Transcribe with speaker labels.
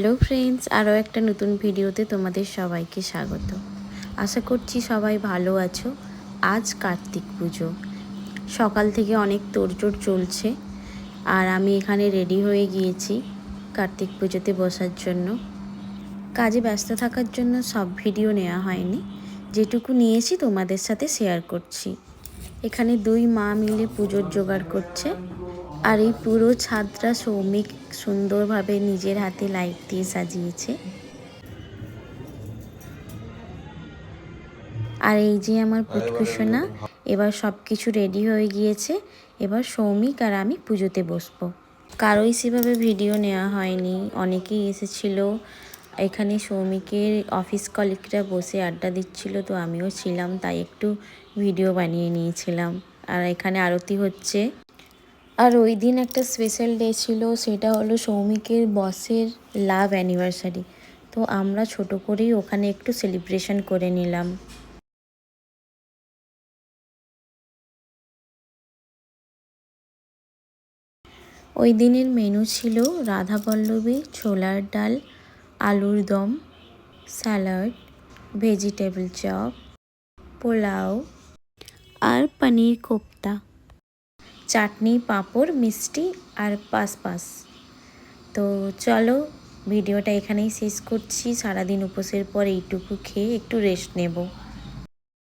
Speaker 1: Hello friends, আরও একটা নতুন ভিডিওতে তোমাদের সবাইকে স্বাগত। আশা করছি সবাই ভালো আছো। আজ কার্তিক পুজো, সকাল থেকে অনেক তোড়জোড় চলছে আর আমি এখানে রেডি হয়ে গিয়েছি কার্তিক পুজোতে বসার জন্য। কাজে ব্যস্ত থাকার জন্য সব ভিডিও নেওয়া হয়নি, যেটুকু নিয়েছি তোমাদের সাথে শেয়ার করছি। এখানে দুই মা মিলে পুজোর জোগাড় করছে আর এই পুরো ছাদটা সৌমিক সুন্দরভাবে নিজের হাতে লাইট দিয়ে সাজিয়েছে। আর এই যে আমার পুচকুসোনা, এবার সব কিছু রেডি হয়ে গিয়েছে। এবার সৌমিক আর আমি পুজোতে বসবো। কারোই সেভাবে ভিডিও নেওয়া হয়নি, অনেকেই এসেছিল। এখানে সৌমিকের অফিস কলিগরা বসে আড্ডা দিচ্ছিল, তো আমিও ছিলাম, তাই একটু ভিডিও বানিয়ে নিয়েছিলাম। আর এখানে আরতি হচ্ছে। আর ওই দিন একটা স্পেশাল ডে ছিল, সেটা হলো সৌমিকের বসের লাভ অ্যানিভার্সারি। তো আমরা ছোট করেই ওখানে একটু সেলিব্রেশন করে নিলাম। ওই দিনের মেনু ছিল রাধাবল্লভী, ছোলার ডাল, আলুর দম, স্যালাড, ভেজিটেবল চপ, পোলাও আর পনির কোপ্তা, চাটনি, পাঁপড়, মিষ্টি আর পাস। তো চলো, ভিডিওটা এখানেই শেষ করছি। সারাদিন উপোসের পর এইটুকু খেয়ে একটু রেস্ট নেব।